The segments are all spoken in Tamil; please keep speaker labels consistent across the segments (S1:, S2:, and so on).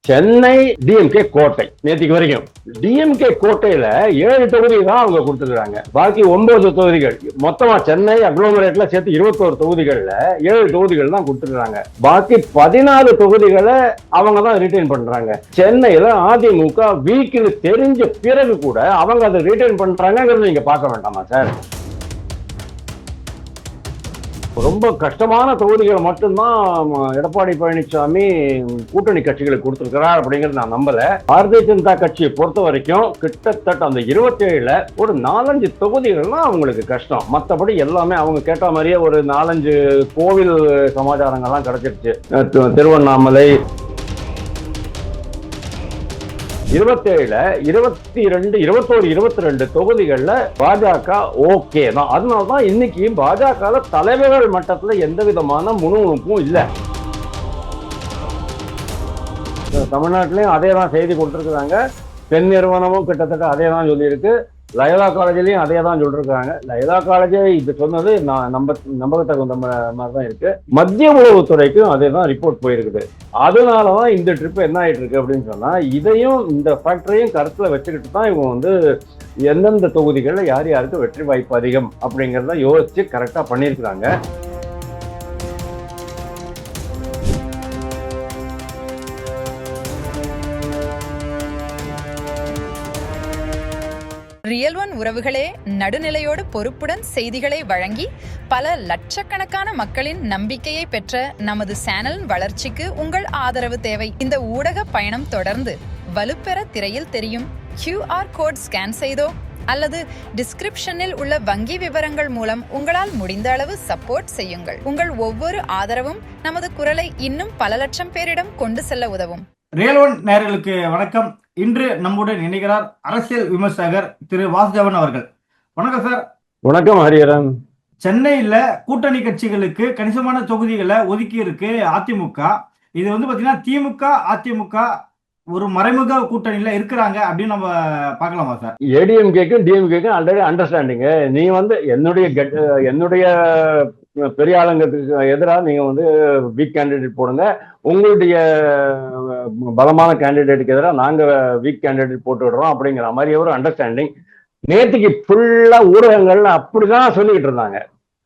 S1: சென்னை டிஎம்கே கோட்டை நேற்றுக்கு வரைக்கும் டிஎம்கே கோட்டையில 7 தொகுதி தான் அவங்க கொடுத்துருக்காங்க. பாக்கி 9 தொகுதிகள் மொத்தமா சென்னை அக்ளோமரேட்ல சேர்த்து 21 தொகுதிகள்ல 7 தொகுதிகள் தான் கொடுத்துருக்காங்க. பாக்கி 14 தொகுதிகளை அவங்க தான் ரிட்டைன் பண்றாங்க. சென்னையில அதிமுக வீக்கில் தெரிஞ்ச பிறகு கூட அவங்க அதை ரிட்டைன் பண்றாங்கிறது நீங்க பார்க்க வேண்டாமா சார்? ரொம்ப கஷ்டமான தொகுதிகளை மட்டும்தான் எடப்பாடி பழனிசாமி கூட்டணி கட்சிகளுக்கு கொடுத்திருக்கிறார் அப்படிங்கிறது நான் நம்பல. பாரதிய ஜனதா கட்சியை பொறுத்த வரைக்கும் கிட்டத்தட்ட அந்த 27ல ஒரு 4-5 தொகுதிகள்லாம் அவங்களுக்கு கஷ்டம். மற்றபடி எல்லாமே அவங்க கேட்ட மாதிரியே ஒரு 4-5 கோவில் சமாச்சாரங்கள்லாம் கிடைச்சிருச்சு. திருவண்ணாமலை 27ல 22, 21, 22 தொகுதிகள்ல பாஜக ஓகே தான். அதனாலதான் இன்னைக்கு பாஜக தலைவர்கள் மட்டத்துல எந்த விதமான முணுமுணுப்பும் இல்லை. தமிழ்நாட்டிலையும் அதே தான் செய்தி கொடுத்துருக்காங்க. பெண் நிறுவனமும் கிட்டத்தட்ட அதே தான் சொல்லியிருக்கு. லயோலா காலேஜ்லயும் அதே தான் சொல்லிருக்காங்க. லயோலா காலேஜே இது சொன்னது நம்பகத்தகுந்த மாதிரி தான் இருக்கு. மத்திய உளவுத்துறைக்கும் அதே தான் ரிப்போர்ட் போயிருக்குது. அதனாலதான் இந்த ட்ரிப் என்ன ஆயிட்டு இருக்கு அப்படின்னு சொன்னா, இதையும் இந்த ஃபேக்டரையும் கருத்துல வச்சுக்கிட்டு தான் இவங்க வந்து எந்தெந்த தொகுதிகள்ல யார் யாருக்கு வெற்றி வாய்ப்பு அதிகம் அப்படிங்கிறத யோசிச்சு கரெக்டா பண்ணியிருக்கிறாங்க.
S2: ரியல் ஒன் உறவுகளே, நடுநிலையோடு பொறுப்புடன் செய்திகளை வழங்கி பல லட்சக்கணக்கான மக்களின் நம்பிக்கையை பெற்ற நமது சேனலின் வளர்ச்சிக்கு உங்கள் ஆதரவு தேவை. இந்த ஊடக பயணம் தொடர்ந்து வலுப்பெற திரையில் தெரியும் QR கோட் ஸ்கேன் செய்தோ அல்லது டிஸ்கிரிப்ஷனில் உள்ள வங்கி விவரங்கள் மூலம் உங்களால் முடிந்த அளவு சப்போர்ட் செய்யுங்கள். உங்கள் ஒவ்வொரு ஆதரவும் நமது குரலை இன்னும் பல லட்சம் பேரிடம் கொண்டு செல்ல உதவும்.
S3: ரியல் ஒன் நேயர்களுக்கு வணக்கம். இன்று நம்முடன் இணைகிறார் அரசியல் விமர்சகர் திரு வாசுதேவன் அவர்கள். வணக்கம் சார்.
S1: வணக்கம் ஹரிஹரன்.
S3: சென்னையில கூட்டணி கட்சிகளுக்கு கணிசமான தொகுதிகளை ஒதுக்கி இருக்கு அதிமுக. இது வந்து பாத்தீங்கன்னா திமுக அதிமுக ஒரு மறைமுக கூட்டணியில இருக்கிறாங்க அப்படின்னு நம்ம பார்க்கலாமா சார்?
S1: ஏடிஎம்கேக்கும் டிஎம்கேக்கும் ஆல்ரெடி அண்டர்ஸ்டாண்டிங். நீ வந்து என்னுடைய பெரிய ஆளுங்களுக்கு எதிராக நீங்க வந்து வீக் கேண்டிடேட் போடுங்க, உங்களுடைய பலமான கேண்டிடேட்டுக்கு எதிராக நாங்க வீக் கேண்டிடேட் போட்டு விடுறோம் அப்படிங்கிற மாதிரி ஒரு அண்டர்ஸ்டாண்டிங் நேற்றுக்கு ஃபுல்லா ஊடகங்கள்ல அப்படிதான் சொல்லிக்கிட்டு இருந்தாங்க.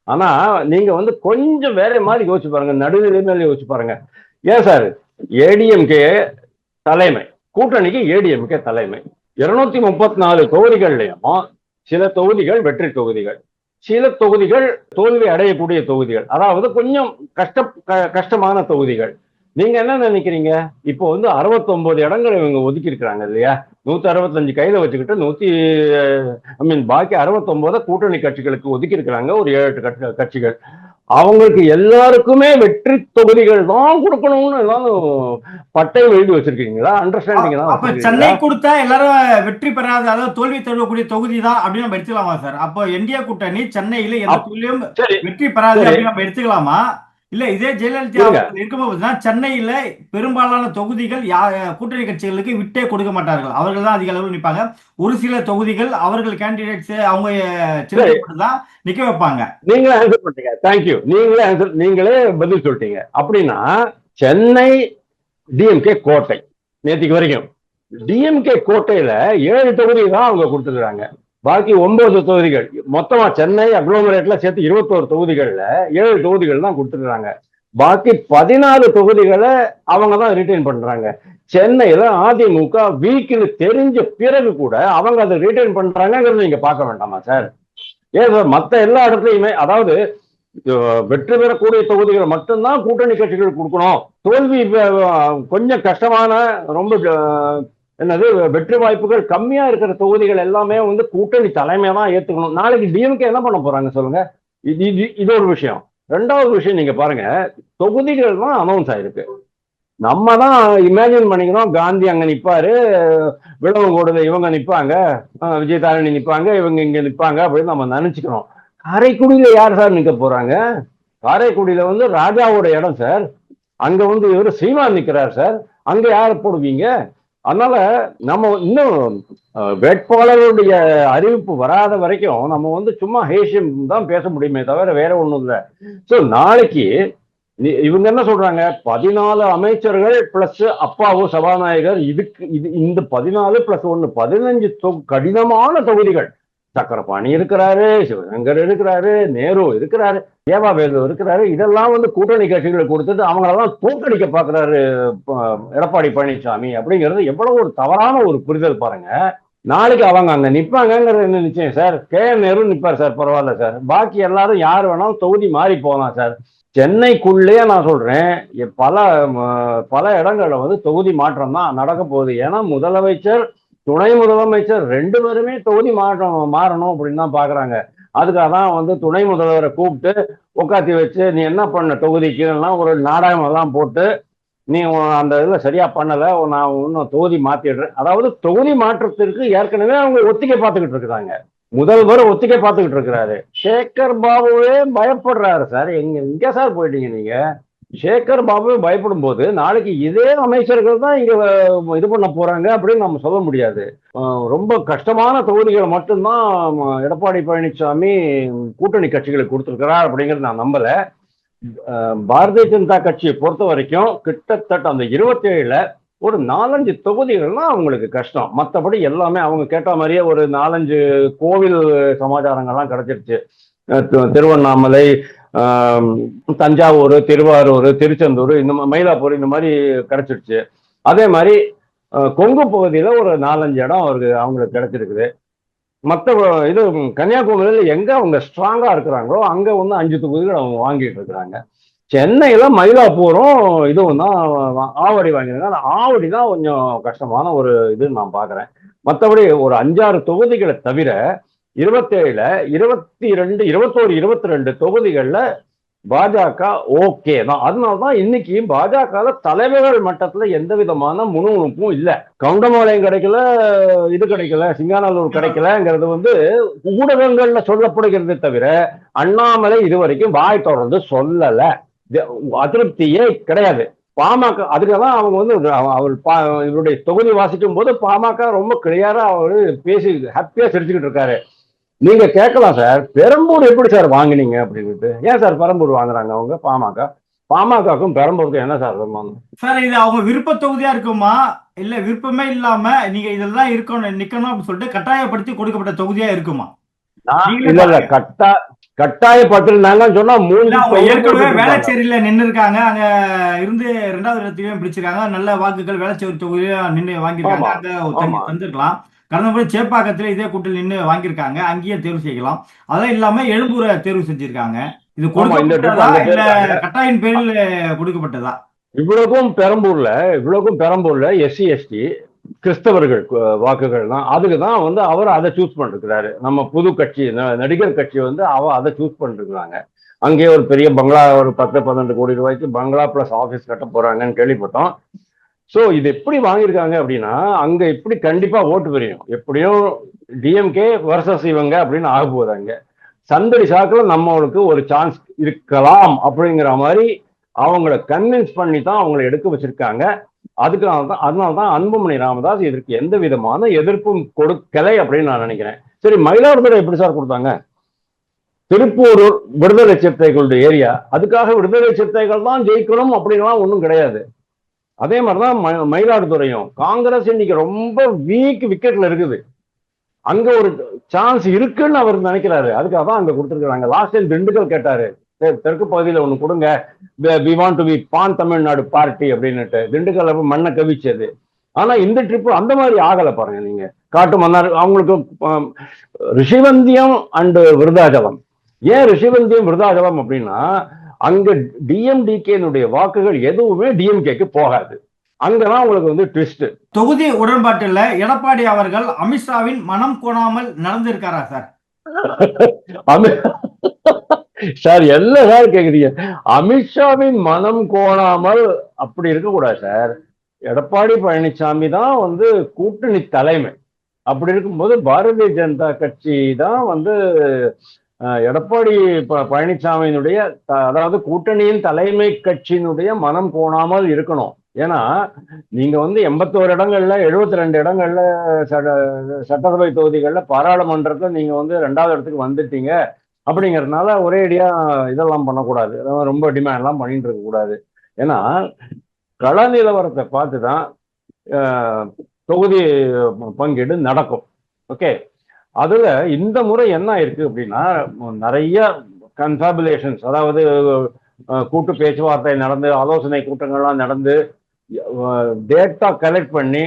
S1: ஆனா நீங்க வந்து கொஞ்சம் வேற மாதிரி யோசிச்சு பாருங்க, நடுநிலைமையில யோசிச்சு பாருங்க. ஏன் சார் ஏடிஎம்கே தலைமை, கூட்டணிக்கு ஏடிஎம்கே தலைமை, 234 தொகுதிகள்லயும் சில தொகுதிகள் வெற்றி தொகுதிகள், சில தொகுதிகள் தோல்வி அடையக்கூடிய தொகுதிகள், அதாவது கொஞ்சம் கஷ்டமான தொகுதிகள். நீங்க என்ன நினைக்கிறீங்க? இப்போ வந்து 69 இடங்களை இவங்க ஒதுக்கி இருக்கிறாங்க இல்லையா? 165 கையில வச்சுக்கிட்டு பாக்கி 69 கூட்டணி கட்சிகளுக்கு ஒதுக்கி இருக்கிறாங்க. ஒரு 7-8 கட்சிகள். அவங்களுக்கு எல்லாருக்குமே வெற்றி தொகுதிகள் தான் கொடுக்கணும்னு பட்டையில் எழுதி வச்சிருக்கீங்களா? அண்டர்ஸ்டாண்டிங் தான்.
S3: சென்னை கொடுத்தா எல்லாரும் வெற்றி பெறாத, அதாவது தோல்வி தரக்கூடிய தொகுதி தான் அப்படின்னு நம்ம எடுத்துக்கலாமா சார்? அப்போ என்டிஏ கூட்டணி சென்னையில எந்த தொகுதியிலும் வெற்றி பெறாது அப்படின்னு நம்ம எடுத்துக்கலாமா? இல்ல இதே ஜெயலலிதா இருக்கும்போது சென்னையில பெரும்பாலான தொகுதிகள் கூட்டணி கட்சிகளுக்கு விட்டே கொடுக்க மாட்டார்கள். அவர்கள் தான் அதிக அளவில் நிற்பாங்க. ஒரு சில தொகுதிகள் அவர்கள் கேண்டிடேட்ஸ் அவங்க தான் நிக்க வைப்பாங்க.
S1: நீங்களே ஆன்சர் பண்ணிட்டீங்க. தேங்க்யூ. நீங்களே பதில் சொல்லிட்டீங்க. அப்படின்னா சென்னை டிஎம்கே கோட்டை நேற்றுக்கு வரைக்கும் டிஎம்கே கோட்டையில 7 தொகுதி தான் அவங்க கொடுத்துருக்காங்க. பாக்கி 9 தொகுதிகள் மொத்தமா சென்னை அக்ளோமரேட்ல சேர்த்து 21 தொகுதிகள்ல 7 தொகுதிகள் தான் கொடுத்துருக்காங்க. பாக்கி 14 தொகுதிகளை அவங்க தான் ரிட்டைன் பண்றாங்க. சென்னையில அதிமுக வீக்கில் தெரிஞ்ச பிறகு கூட அவங்க அதை ரிட்டைன் பண்றாங்கிறது நீங்க பார்க்க வேண்டாமா சார்? ஏன் சார் மற்ற எல்லா இடத்துலையுமே, அதாவது வெற்றி பெறக்கூடிய தொகுதிகளை மட்டும்தான் கூட்டணி கட்சிகள் கொடுக்கணும், தோல்வி கொஞ்சம் கஷ்டமான ரொம்ப என்னது வெற்றி வாய்ப்புகள் கம்மியா இருக்கிற தொகுதிகள் எல்லாமே வந்து கூட்டணி தலைமையா தான் ஏத்துக்கணும். நாளைக்கு டிஎம்கே என்ன பண்ண போறாங்க சொல்லுங்க? இது ஒரு விஷயம். 2வது விஷயம், நீங்க பாருங்க, தொகுதிகள் தான் அனௌன்ஸ் ஆயிருக்கு. நம்ம தான் இமேஜின் பண்ணிக்கிறோம், காந்தி அங்க நிப்பாரு, விளவங்கோடுல இவங்க நிப்பாங்க, விஜயதாரணி நிப்பாங்க, இவங்க இங்க நிப்பாங்க அப்படின்னு நம்ம நினைச்சுக்கிறோம். காரைக்குடியில யார் சார் நிக்க போறாங்க? காரைக்குடியில வந்து ராஜாவோட இடம் சார். அங்க வந்து இவர் சீமான் நிக்கிறார் சார். அங்க யாரை போடுவீங்க? அதனால நம்ம இன்னும் வேட்பாளர்களுடைய அறிவிப்பு வராத வரைக்கும் நம்ம வந்து சும்மா ஹேஷியம் தான் பேச முடியுமே தவிர வேற ஒண்ணும் இல்லை. ஸோ நாளைக்கு இவங்க என்ன சொல்றாங்க, 14 அமைச்சர்கள் பிளஸ் அப்பாவு சபாநாயகர், இந்த 14 பிளஸ் 1 15 கடினமான தொகுதிகள். சக்கரபாணி இருக்கிறாரு, சிவசங்கர் இருக்கிறாரு, நேரு இருக்கிறாரு, ஏவா வேலு இருக்கிறாரு. இதெல்லாம் வந்து கூட்டணி கட்சிகளை கொடுத்துட்டு அவங்களெல்லாம் தோற்கடிக்க பாக்குறாரு எடப்பாடி பழனிசாமி. அப்படிங்கிறது எவ்வளவு ஒரு தவறான ஒரு புரிதல் பாருங்க. நாளைக்கு அவங்க அங்க நிப்பாங்கிறது என்ன நிச்சயம் சார்? நேரு நிப்பார் சார், பரவாயில்ல சார். பாக்கி எல்லாரும் யார் வேணாலும் தொகுதி மாறி போகலாம் சார். சென்னைக்குள்ளேயே நான் சொல்றேன், பல பல இடங்கள்ல வந்து தொகுதி மாற்றம் தான் நடக்க போகுது. ஏன்னா முதலமைச்சர், துணை முதலமைச்சர் 2 பேருமே தொகுதி மாறணும் அப்படின்னு தான் பாக்குறாங்க. அதுக்காக தான் வந்து துணை முதல்வரை கூப்பிட்டு உட்காத்தி வச்சு, நீ என்ன பண்ண தொகுதிக்கு ஒரு நாடகம் எல்லாம் போட்டு, நீ அந்த இதுல சரியா பண்ணல, நான் இன்னும் தொகுதி மாத்திடுறேன். அதாவது தொகுதி மாற்றத்திற்கு ஏற்கனவே அவங்க ஒத்திகை பார்த்துக்கிட்டு இருக்கிறாங்க. முதல்வர் ஒத்திகை பார்த்துக்கிட்டு இருக்கிறாரு. சேகர் பாபுவே பயப்படுறாரு சார். எங்க சார் போயிட்டீங்க நீங்க? சேகர் பாபுவே பயப்படும் போது நாளைக்கு இதே அமைச்சர்கள் தான் இங்க இது பண்ண போறாங்க அப்படின்னு நம்ம சொல்ல முடியாது. ரொம்ப கஷ்டமான தொகுதிகளை மட்டும்தான் எடப்பாடி பழனிசாமி கூட்டணி கட்சிகளுக்கு கொடுத்திருக்கிறார் அப்படிங்கிறது நான் நம்பல. பாரதிய ஜனதா கட்சியை பொறுத்த வரைக்கும் கிட்டத்தட்ட அந்த 27ல ஒரு 4-5 தொகுதிகள்னா அவங்களுக்கு கஷ்டம். மற்றபடி எல்லாமே அவங்க கேட்ட மாதிரியே ஒரு 4-5 கோவில் சமாச்சாரங்கள்லாம் கிடைச்சிருச்சு. திருவண்ணாமலை, தஞ்சாவூர், திருவாரூர், திருச்செந்தூர், இந்த மயிலாப்பூர், இந்த மாதிரி கிடைச்சிருச்சு. அதே மாதிரி கொங்கு பகுதியில ஒரு 4-5 இடம் அவங்களுக்கு கிடைச்சிருக்குது. மற்ற இது கன்னியாகுமரியில் எங்க அவங்க ஸ்ட்ராங்கா இருக்கிறாங்களோ அங்க வந்து 5 தொகுதிகள் அவங்க வாங்கிட்டு இருக்கிறாங்க. சென்னையில மயிலாப்பூரும் இதுவும் தான் ஆவடி வாங்கியிருக்காங்க. அந்த ஆவடி தான் கொஞ்சம் கஷ்டமான ஒரு இதுன்னு நான் பாக்குறேன். மற்றபடி ஒரு 5-6 தொகுதிகளை தவிர 27ல 22, 21, 22 தொகுதிகள்ல பாஜக ஓகே தான். அதனால்தான் இன்னைக்கு பாஜக தலைவர்கள் மட்டத்துல எந்த விதமான முணுமுணுப்பும் இல்லை. கவுண்டமாலயம் கிடைக்கல, இது கிடைக்கல, சிங்காநல்லூர் கிடைக்கலங்கிறது வந்து ஊடகங்கள்ல சொல்லப்படுகிறதே தவிர அண்ணாமலை இதுவரைக்கும் வாய் தொடர்ந்து சொல்லல. அதிருப்தியே கிடையாது. பாமக அதுக்குதான் அவங்க வந்து அவர் இவருடைய தொகுதி வாசிக்கும் போது பாமக ரொம்ப கிளியரா அவரு பேசி ஹாப்பியா சிரிச்சுக்கிட்டு இருக்காரு. நீங்க கேட்கலாம் சார், பெரம்பூர் எப்படி சார் வாங்கினீங்க அப்படின்ட்டு. ஏன் சார் பெரம்பூர் வாங்குறாங்க அவங்க? பாமகக்கும் பெரம்பூருக்கும் என்ன சார் சம்பந்தம்?
S3: சார் இது அவங்க விருப்ப தொகுதியா இருக்குமா, இல்ல விருப்பமே இல்லாம நீங்க இதெல்லாம் இருக்கணும் நிக்கணும் அப்படின்னு சொல்லிட்டு கட்டாயப்படுத்தி கொடுக்கப்பட்ட தொகுதியா இருக்குமா?
S1: இல்ல இல்ல, கட்டாயப்பட்டிருந்தாங்க சொன்னா
S3: ஏற்கனவே வேளச்சேரியில நின்று இருக்காங்க. அங்க இருந்து 2வது இடத்தையும் பிடிச்சிருக்காங்க. நல்ல வாக்குகள் வேளச்சேரி தொகுதியிலும் நின்று வாங்கியிருக்காங்க. அங்க தந்திருக்கலாம். கடந்த முறை சேப்பாக்கத்துல இதே கூட்டில் நின்று வாங்கியிருக்காங்க. அங்கேயும் தேர்வு செய்யலாம். அதெல்லாம் இல்லாம எழும்பூரை தேர்வு செஞ்சிருக்காங்க. இது கொடுக்கப்பட்டதா இல்ல கட்டாயின் பேரில் கொடுக்கப்பட்டதா?
S1: இவ்வளவுக்கும் பெரம்பூர்ல SC ST கிறிஸ்தவர்கள் வாக்குகள் தான். அதுக்குதான் வந்து அவர் அதை சூஸ் பண்ணிருக்கிறாரு. நம்ம புது கட்சி நடிகர் கட்சி வந்து அதை சூஸ் பண்ணிருக்கிறாங்க. அங்கே ஒரு பெரிய பங்களா, ஒரு 10-12 கோடி ரூபாய்க்கு பங்களா பிளஸ் ஆபீஸ் கட்ட போறாங்கன்னு கேள்விப்பட்டோம். சோ இது எப்படி வாங்கியிருக்காங்க அப்படின்னா, அங்க இப்படி கண்டிப்பா ஓட்டு பெரியும். எப்படியும் DMK வர்சஸ் இவங்க அப்படின்னு ஆக போதாங்க. சந்தடி சாக்குல நம்மளுக்கு ஒரு சான்ஸ் இருக்கலாம் அப்படிங்கிற மாதிரி அவங்கள கன்வின்ஸ் பண்ணி தான் அவங்களை எடுக்க வச்சிருக்காங்க. அதனால்தான் அன்புமணி ராமதாஸ் இதற்கு எந்த விதமான எதிர்ப்பும் கொடுக்கலை அப்படின்னு நான் நினைக்கிறேன். சரி, மயிலாடுதுறை எப்படி சார் கொடுத்தாங்க? திருப்பூர் விடுதலை சிறுத்தைகளுடைய ஏரியா. அதுக்காக விடுதலை சிறுத்தைகள் தான் ஜெயிக்கணும் அப்படின்லாம் ஒன்றும் கிடையாது. அதே மாதிரிதான் மயிலாடுதுறையும் காங்கிரஸ் இன்னைக்கு ரொம்ப வீக் விக்கெட்ல இருக்குது. அங்க ஒரு சான்ஸ் இருக்குன்னு அவர் நினைக்கிறாரு. அதுக்காக தான் அங்க கொடுத்துருக்காங்க. லாஸ்ட் டைம் திண்டுக்கல் கேட்டாரு, தெற்கு பகுதியில ஒண்ணு கொடுங்க, we want to be pan Tamil Nadu party அப்படின்னுட்டு. திண்டுக்கல் மண்ணை கவிச்சது. ஆனா இந்த ட்ரிப் அந்த மாதிரி ஆகல பாருங்க. நீங்க காட்டு மன்னார் அவங்களுக்கு ரிஷிவந்தியம் அண்ட் விருதாச்சலம். ஏன் ரிஷிவந்தியம் விருதாச்சலம் அப்படின்னா, அங்க DMDK வாக்குகள் எதுவுமே DMKக்கு போகாது. அங்கதான் உங்களுக்கு வந்து ட்விஸ்ட்.
S3: தொகுதி உடன்பாட்டுல எடப்பாடி அவர்கள் அமித்ஷாவின் மனம் கோணாமல் நடந்திருக்காரா சார்?
S1: சார் என்ன சார் கேக்குறீங்க? அமித்ஷாவின் மனம் கோணாமல் அப்படி இருக்கக்கூடாது சார். எடப்பாடி பழனிசாமி தான் வந்து கூட்டணி தலைமை. அப்படி இருக்கும்போது பாரதிய ஜனதா கட்சி தான் வந்து எடப்பாடி பழனிசாமியினுடைய அதாவது கூட்டணியின் தலைமை கட்சியினுடைய மனம் கோணாமல் இருக்கணும். ஏன்னா நீங்க வந்து 81 இடங்கள்ல 72 இடங்கள்ல சட்டசபை தொகுதிகள்ல பாராளுமன்றத்துல நீங்க வந்து 2வது இடத்துக்கு வந்துட்டீங்க. அப்படிங்கறதுனால ஒரேடியா இதெல்லாம் பண்ணக்கூடாது, ரொம்ப டிமாண்ட்லாம் பண்ணிட்டு இருக்க கூடாது. ஏன்னா கள நிலவரத்தை பார்த்துதான் தொகுதி பங்கீடு நடக்கும். ஓகே, அதுல இந்த முறை என்ன இருக்கு அப்படின்னா, நிறைய கன்ஃபேபுலேஷன்ஸ், அதாவது கூட்டு பேச்சுவார்த்தை நடந்து, ஆலோசனை கூட்டங்கள்லாம் நடந்து, டேட்டா கலெக்ட் பண்ணி,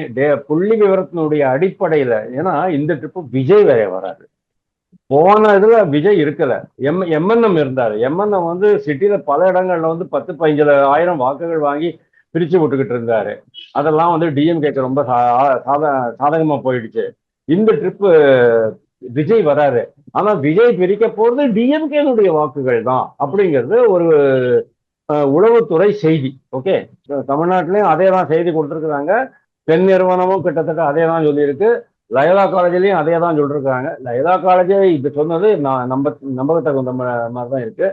S1: புள்ளி விவரத்தினுடைய அடிப்படையில, ஏன்னா இந்த ட்ரிப்பு விஜய் வேற வராது. போன இதுல விஜய் இருக்கல, எம்என்எம் இருந்தாரு. எம்என்எம் வந்து சிட்டில பல இடங்கள்ல வந்து 10-15 வாக்குகள் வாங்கி பிரிச்சு விட்டுக்கிட்டு இருந்தாரு. அதெல்லாம் வந்து டிஎம்கேக்கு ரொம்ப சாதகமா போயிடுச்சு. இந்த ட்ரிப்பு விஜய் வராரு, ஆனா விஜய் பிரிக்க போறது டிஎம்கேனுடைய வாக்குகள் தான் அப்படிங்கிறது ஒரு உளவுத்துறை செய்தி. ஓகே, தமிழ்நாட்டிலையும் அதே தான் செய்தி கொடுத்துருக்குறாங்க. பெண் நிறுவனமும் கிட்டத்தட்ட அதே தான் சொல்லியிருக்கு. லயோலா காலேஜ்லயும் அதே தான் சொல்லிருக்காங்க. லயோலா காலேஜே இது சொன்னது நம்பகத்தகுந்த மாதிரி தான் இருக்கு.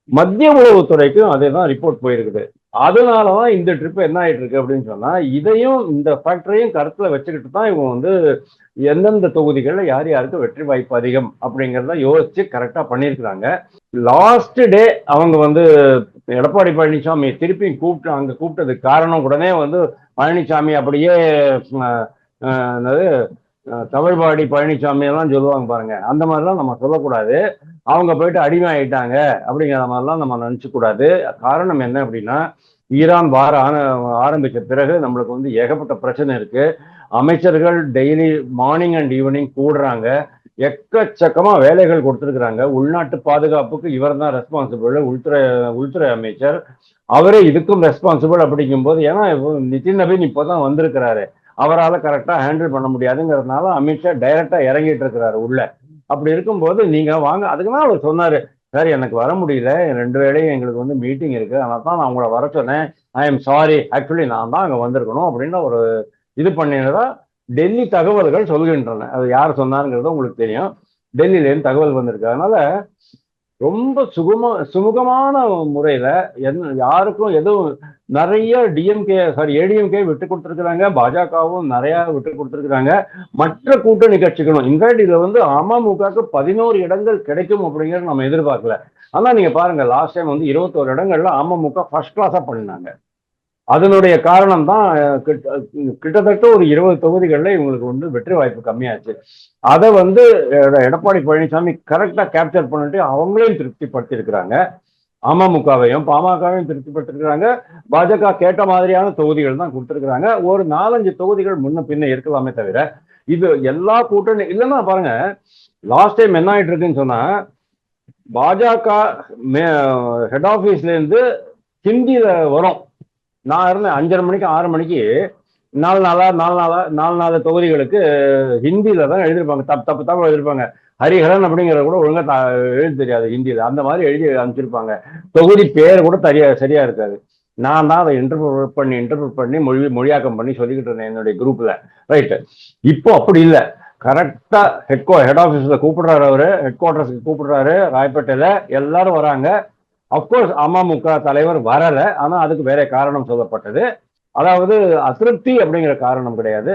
S1: மத்திய உளவுத்துறைக்கும் அதே தான் ரிப்போர்ட் போயிருக்குது. அதனாலதான் இந்த ட்ரிப் என்ன ஆயிட்டு இருக்கு அப்படின்னு சொன்னா, இதையும் இந்த ஃபேக்டரையும் கருத்துல வச்சுக்கிட்டு தான் இவங்க வந்து எந்தெந்த தொகுதிகளில் யார் யாருக்கு வெற்றி வாய்ப்பு அதிகம் அப்படிங்கிறத யோசிச்சு கரெக்டா பண்ணியிருக்கிறாங்க. லாஸ்ட் டே அவங்க வந்து எடப்பாடி பழனிசாமி திருப்பி அங்க கூப்பிட்டதுக்கு காரணம், உடனே வந்து பழனிசாமி அப்படியே என்னது தமிழ்பாடி பழனிசாமி எல்லாம் சொல்லுவாங்க பாருங்க, அந்த மாதிரிலாம் நம்ம சொல்லக்கூடாது. அவங்க போயிட்டு அடிமை ஆயிட்டாங்க அப்படிங்கிற மாதிரிலாம் நம்ம நினைச்சு கூடாது. காரணம் என்ன அப்படின்னா, ஈரான் வார ஆரம்பிச்ச பிறகு நம்மளுக்கு வந்து ஏகப்பட்ட பிரச்சனை இருக்கு. அமைச்சர்கள் டெய்லி மார்னிங் அண்ட் ஈவினிங் கூடுறாங்க, எக்கச்சக்கமா வேலைகள் கொடுத்துருக்குறாங்க. உள்நாட்டு பாதுகாப்புக்கு இவர் தான் ரெஸ்பான்சிபிள், உள்துறை அமைச்சர். அவரே இதுக்கும் ரெஸ்பான்சிபிள். அப்படிங்கும் போது, ஏன்னா நிதின் நவீன் இப்போதான் வந்திருக்கிறாரு, அவரால் கரெக்டா ஹேண்டில் பண்ண முடியாதுங்கிறதுனால அமித்ஷா டைரக்டா இறங்கிட்டு இருக்கிறாரு உள்ள. அப்படி இருக்கும்போது நீங்க வாங்க, அதுக்குதான் அவர் சொன்னாரு, சார் எனக்கு வர முடியல, 2 வேளையும் எங்களுக்கு வந்து மீட்டிங் இருக்கு, அதனால தான் நான் உங்களை வர சொன்னேன், ஐ எம் சாரி, ஆக்சுவலி நான் தான் அங்க வந்திருக்கணும் அப்படின்னு ஒரு இது பண்ணினதா டெல்லி தகவல்கள் சொல்கின்றன. அது யார் சொன்னாருங்கிறது உங்களுக்கு தெரியும். டெல்லியிலேருந்து தகவல் வந்திருக்கு. அதனால ரொம்ப சுமூகமான முறையில யாருக்கும் எதுவும், நிறைய ஏடிஎம்கே விட்டு கொடுத்துருக்குறாங்க, பாஜகவும் நிறைய விட்டு கொடுத்துருக்குறாங்க, மற்ற கூட்டணி கட்சிகளும். இன்ஃபேக்ட் இதுல வந்து அமமுகவுக்கு 11 இடங்கள் கிடைக்கும் அப்படிங்கிறது நம்ம எதிர்பார்க்கல. ஆனா நீங்க பாருங்க, லாஸ்ட் டைம் வந்து 21 இடங்கள்ல அமமுக ஃபர்ஸ்ட் கிளாஸா பண்ணினாங்க. அதனுடைய காரணம் தான் கிட்டத்தட்ட ஒரு 20 தொகுதிகளில் இவங்களுக்கு வந்து வெற்றி வாய்ப்பு கம்மியாச்சு. அதை வந்து எடப்பாடி பழனிசாமி கரெக்டா கேப்சர் பண்ணிட்டு அவங்களையும் திருப்திப்படுத்தி இருக்கிறாங்க. அமமுகவையும் பாமகவையும் திருப்திப்படுத்திருக்கிறாங்க. பாஜக கேட்ட மாதிரியான தொகுதிகள் தான் கொடுத்துருக்குறாங்க. ஒரு 4-5 தொகுதிகள் முன்ன பின்ன இருக்கலாமே தவிர, இது எல்லா கூட்டணி இல்லைன்னா பாருங்க, லாஸ்ட் டைம் என்ன ஆயிட்டு இருக்குன்னு சொன்னா, பாஜக ஹெட் ஆபீஸ்ல இருந்து ஹிந்தியில வரும். நான் இருந்தேன் 5:30 மணிக்கு 6 மணிக்கு 4 தொகுதிகளுக்கு ஹிந்தியில தான் எழுதிருப்பாங்க. தப்பு எழுதிருப்பாங்க. ஹரிஹரன் அப்படிங்கிறத கூட ஒழுங்கா எழுதி தெரியாது ஹிந்தியில, அந்த மாதிரி எழுதி அனுப்பிச்சிருப்பாங்க. தொகுதி பேர் கூட சரியா இருக்காது. நான் தான் அதை இன்டர்பிரட் பண்ணி மொழியாக்கம் பண்ணி சொல்லிக்கிட்டு இருந்தேன் என்னுடைய குரூப்ல. ரைட்டு. இப்போ அப்படி இல்லை, கரெக்டா ஹெட் ஆபீஸ்ல கூப்பிடுறாரு, அவரு ஹெட் குவார்டர்ஸ்க்கு கூப்பிடுறாரு, ராயப்பேட்டையில எல்லாரும் வராங்க. அப்கோர்ஸ் அமமுக தலைவர் வரல, ஆனா அதுக்கு வேற காரணம் சொல்லப்பட்டது. அதாவது அதிருப்தி அப்படிங்கிற காரணம் கிடையாது,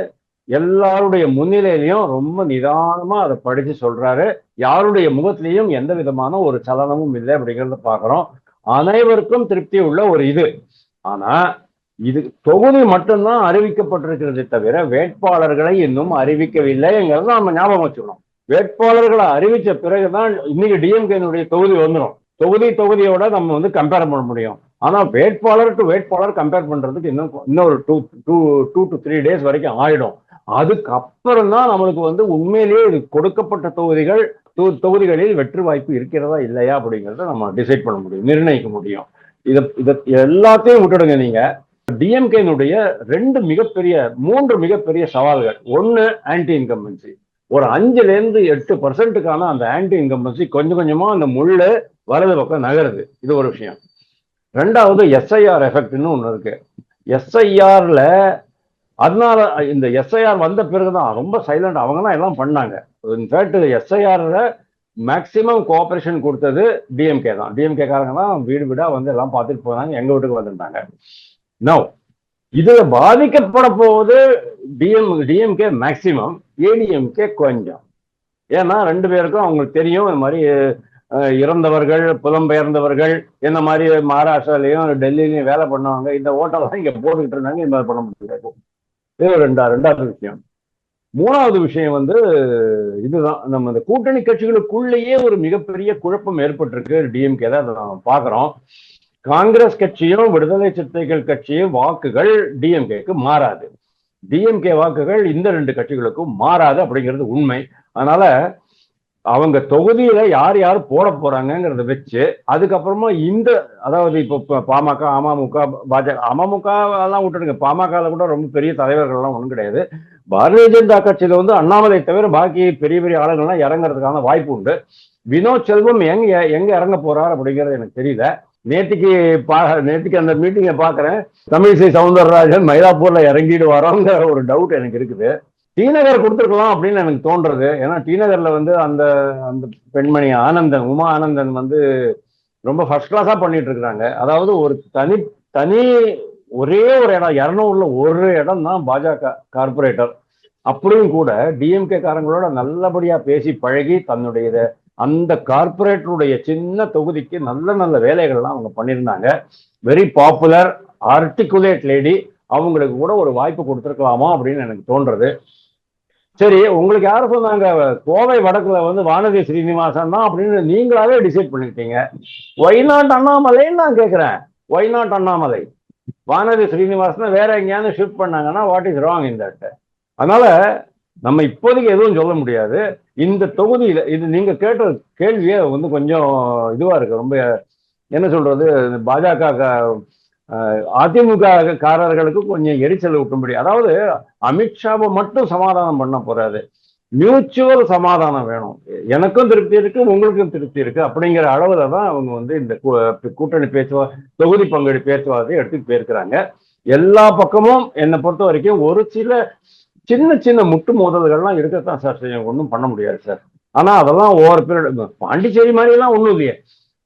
S1: எல்லாருடைய முன்னிலையிலையும் ரொம்ப நிதானமா அதை படிச்சு சொல்றாரு. யாருடைய முகத்திலையும் எந்த விதமான ஒரு சலனமும் இல்லை அப்படிங்கிறத பாக்குறோம். அனைவருக்கும் திருப்தி உள்ள ஒரு இது. ஆனா இது தொகுதி மட்டும்தான் அறிவிக்கப்பட்டிருக்கிறதே தவிர வேட்பாளர்களை இன்னும் அறிவிக்கவில்லைங்கிறத நம்ம ஞாபகம் வச்சுக்கணும். வேட்பாளர்களை அறிவிச்ச பிறகுதான் இன்னைக்கு டிஎம்கேனுடைய தொகுதி வந்துடும். தொகுதியோட நம்ம வந்து கம்பேர் பண்ண முடியும். ஆனா வேட்பாளர் டு வேட்பாளர் கம்பேர் பண்றதுக்கு இன்னொரு 2 to 3 டேஸ் வரைக்கும் ஆயிடும். அதுக்கப்புறம் தான் நம்மளுக்கு வந்து உண்மையிலேயே இது கொடுக்கப்பட்ட தொகுதிகளில் வெற்றி வாய்ப்பு இருக்கிறதா இல்லையா அப்படிங்கிறத நம்ம டிசைட் பண்ண முடியும், நிர்ணயிக்க முடியும். இத எல்லாத்தையும் விட்டுடுங்க. நீங்க டிஎம்கேனுடைய 3 மிகப்பெரிய சவால்கள். ஒன்னு, ஆன்டி இன்கம்பன்சி. ஒரு 5-8% அந்த ஆன்டி இன்கம்பன்சி கொஞ்சம் கொஞ்சமா அந்த முள்ளு வலது பக்கம் நகருது. இது ஒரு விஷயம். 2வது எஸ்ஐஆர் எஃபெக்ட்னு ஒண்ணு இருக்கு. எஸ்ஐஆர்ல அதனால இந்த எஸ்ஐஆர் வந்த பிறகுதான் ரொம்ப சைலண்ட் அவங்க தான் எல்லாம் பண்ணாங்க. இன்ஃபேக்ட் எஸ்ஐஆர்ல மேக்சிமம் கோஆபரேஷன் கொடுத்தது டிஎம்கே தான். டிஎம்கே காரங்க தான் வீடு வீடா வந்து எல்லாம் பார்த்துட்டு போனாங்க, எங்க வீட்டுக்கு வந்திருந்தாங்க. நோ, இதுல பாதிக்கப்பட போவது டிஎம்கே மேக்சிமம், ஏடிஎம்கே கொஞ்சம். ஏன்னா 2 பேருக்கும் அவங்களுக்கு தெரியும், இந்த மாதிரி இறந்தவர்கள், புலம்பெயர்ந்தவர்கள், இந்த மாதிரி மகாராஷ்டிராலையும் டெல்லியிலையும் வேலை பண்ணவங்க இந்த ஓட்டெல்லாம் இங்க போட்டுக்கிட்டு இருந்தாங்க. இந்த மாதிரி பண்ண முடியாது. இது ரெண்டாவது விஷயம். மூணாவது விஷயம் வந்து இதுதான், நம்ம இந்த கூட்டணி கட்சிகளுக்குள்ளேயே ஒரு மிகப்பெரிய குழப்பம் ஏற்பட்டிருக்கு டிஎம்கே தான் நம்ம பாக்குறோம். காங்கிரஸ் கட்சியும் விடுதலை சிறுத்தைகள் கட்சியும் வாக்குகள் டிஎம்கேக்கு மாறாது, டிஎம்கே வாக்குகள் இந்த ரெண்டு கட்சிகளுக்கும் மாறாது அப்படிங்கிறது உண்மை. அதனால அவங்க தொகுதியில யார் யார் போட போறாங்கிறத வச்சு அதுக்கப்புறமா அதாவது இப்போ பாமக, அமமுக, பாஜக, அமமுக எல்லாம் விட்டுடுங்க, பாமக கூட ரொம்ப பெரிய தலைவர்கள் எல்லாம் ஒண்ணும் கிடையாது. பாரதிய ஜனதா கட்சியில வந்து அண்ணாமலை தவிர பாக்கி பெரிய பெரிய ஆளுங்கள்லாம் இறங்குறதுக்கான வாய்ப்பு உண்டு. வினோத் செல்வம் எங்க இறங்க போறார் அப்படிங்கிறது எனக்கு தெரியல. நேற்றுக்கு அந்த மீட்டிங்கை பாக்குறேன், தமிழிசை சவுந்தரராஜன் மயிலாப்பூர்ல இறங்கிடுவாரோங்கிற ஒரு டவுட் எனக்கு இருக்குது. டிநகர் கொடுத்துருக்கலாம் அப்படின்னு எனக்கு தோன்றது. ஏன்னா டிநகர்ல வந்து அந்த அந்த பெண்மணி ஆனந்தன், உமா ஆனந்தன் வந்து ரொம்ப ஃபர்ஸ்ட் கிளாஸா பண்ணிட்டு இருக்கிறாங்க. அதாவது ஒரு தனி ஒரே ஒரு இடம், 200ல ஒரு இடம் தான் பாஜக கார்பரேட்டர். அப்படியும் கூட டிஎம்கே காரங்களோட நல்லபடியா பேசி பழகி தன்னுடைய அந்த கார்பரேட்டருடைய சின்ன தொகுதிக்கு நல்ல நல்ல வேலைகள்லாம் அவங்க பண்ணியிருந்தாங்க. Very popular, articulate lady. அவங்களுக்கு கூட ஒரு வாய்ப்பு கொடுத்துருக்கலாமா அப்படின்னு எனக்கு தோன்றது. சரி, உங்களுக்கு யாரும் சொன்னாங்க கோவை வடக்குல வந்து வானதி ஸ்ரீனிவாசன் தான் அப்படின்னு நீங்களாவே டிசைட் பண்ணிட்டீங்க. ஒய் நாட் அண்ணாமலைன்னு நான் கேட்கிறேன். Why not Annamalai? வானதி ஸ்ரீனிவாசன் வேற எங்கேயாவது ஷிஃப்ட் பண்ணாங்கன்னா what is wrong in that? அதனால நம்ம இப்போதைக்கு எதுவும் சொல்ல முடியாது. இந்த தொகுதியில இது நீங்க கேட்ட கேள்வியே வந்து கொஞ்சம் இதுவா இருக்கு. ரொம்ப என்ன சொல்றது, பாஜக அதிமுக காரர்களுக்கு கொஞ்சம் எரிச்சல் ஊட்டும்படி. அதாவது அமித்ஷாவை மட்டும் சமாதானம் பண்ண போறாது, மியூச்சுவல் சமாதானம் வேணும். எனக்கும் திருப்தி இருக்கு, உங்களுக்கும் திருப்தி இருக்கு அப்படிங்கிற அளவுல தான் அவங்க வந்து இந்த கூட்டணி தொகுதி பங்கீடு பேச்சுவார்த்தை எடுத்துட்டு போயிருக்கிறாங்க. எல்லா பக்கமும் என்னை பொறுத்த வரைக்கும் ஒரு சில சின்ன சின்ன முட்டு மோதல்கள்லாம் இருக்கத்தான் சார் செய்யும், ஒன்றும் பண்ண முடியாது சார். ஆனா அதெல்லாம் ஓவர் பீரியட். பாண்டிச்சேரி மாதிரி எல்லாம் ஒண்ணும் இல்லையே.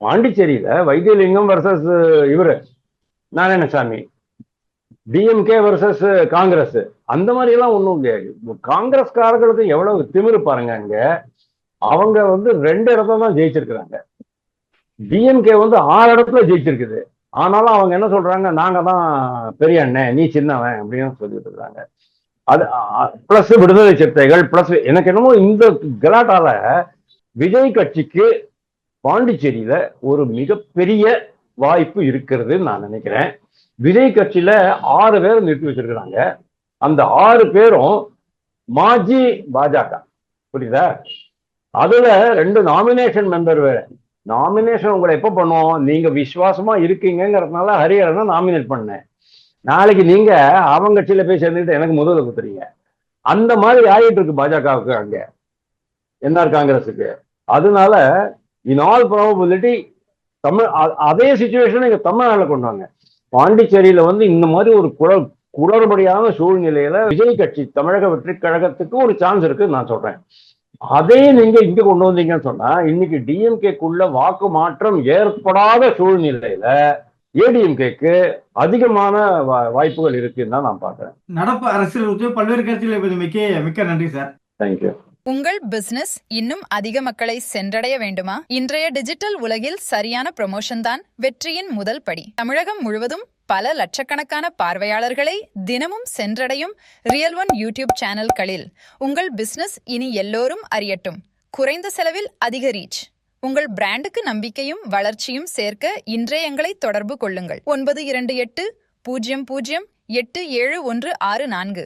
S1: பாண்டிச்சேரியில வைத்தியலிங்கம் வர்சஸ் இவரு நாராயணசாமி, டிஎம்கே வர்சஸ் காங்கிரஸ், அந்த மாதிரி எல்லாம் ஒண்ணும் இல்லையா. காங்கிரஸ்காரர்களுக்கு எவ்வளவு திமிரு பாருங்க. அங்க அவங்க வந்து 2 இடத்துல தான் ஜெயிச்சிருக்கிறாங்க, டிஎம்கே வந்து 6 இடத்துல ஜெயிச்சிருக்குது. ஆனாலும் அவங்க என்ன சொல்றாங்க, நாங்க தான் பெரிய அண்ணன், நீ சின்னவன் அப்படின்னு சொல்லிட்டு இருக்காங்க. அது பிளஸ் விடுதலை சிறுத்தைகள் பிளஸ் எனக்கு என்னமோ இந்த கலாட்டால விஜய் கட்சிக்கு பாண்டிச்சேரியில ஒரு மிகப்பெரிய வாய்ப்பு இருக்கிறது நான் நினைக்கிறேன். விஜய் கட்சியில 6 பேர் நிறுத்தி வச்சிருக்கிறாங்க. அந்த 6 பேரும் மாஜி பாஜக, புரியுதா? அதுல 2 நாமினேஷன் மெம்பர் வேற. நாமினேஷன் உங்களை எப்ப பண்ணுவோம், நீங்க விசுவாசமா இருக்கீங்கிறதுனால ஹரிஹரனை நாமினேட் பண்ணேன். நாளைக்கு நீங்க அவங்க கட்சியில போய் சேர்ந்துக்கிட்டு எனக்கு முதல்ல குத்துறீங்க. அந்த மாதிரி ஆகிட்டு இருக்கு பாஜகவுக்கு, அங்க என்ஆர் காங்கிரஸுக்கு. அதனால இன் ஆல் ப்ராபபிலிட்டி அதே சிச்சுவேஷன் இங்க தமிழ்நாடுல கொண்டாங்க. பாண்டிச்சேரியில வந்து இந்த மாதிரி ஒரு குளறுபடியான சூழ்நிலையில விஜய் கட்சி தமிழக வெற்றி கழகத்துக்கு ஒரு சான்ஸ் இருக்குன்னு நான் சொல்றேன். அதே நீங்க இங்க கொண்டு வந்தீங்கன்னு சொன்னா இன்னைக்கு டிஎம்கேக்குள்ள வாக்கு மாற்றம் ஏற்படாத சூழ்நிலையில ஏடிஎம்கேக்கு அதிகமான வாய்ப்புகள் இருக்குன்னு தான் நான் பாக்குறேன்.
S3: நடப்பு அரசியல் பல்வேறு கருத்துக்களை மிக்க நன்றி சார்.
S1: தேங்க்யூ.
S2: உங்கள் பிசினஸ் இன்னும் அதிக மக்களை சென்றடைய வேண்டுமா? இன்றைய டிஜிட்டல் உலகில் சரியான ப்ரமோஷன் தான் வெற்றியின் முதல் படி. தமிழகம் முழுவதும் பல லட்சக்கணக்கான பார்வையாளர்களை தினமும் சென்றடையும் ரியல் ஒன் யூடியூப் சேனல்களில் உங்கள் பிசினஸ் இனி எல்லோரும் அறியட்டும். குறைந்த செலவில் அதிக ரீச். உங்கள் பிராண்டுக்கு நம்பிக்கையும் வளர்ச்சியும் சேர்க்க இன்றே எங்களை தொடர்பு கொள்ளுங்கள். 9280087164.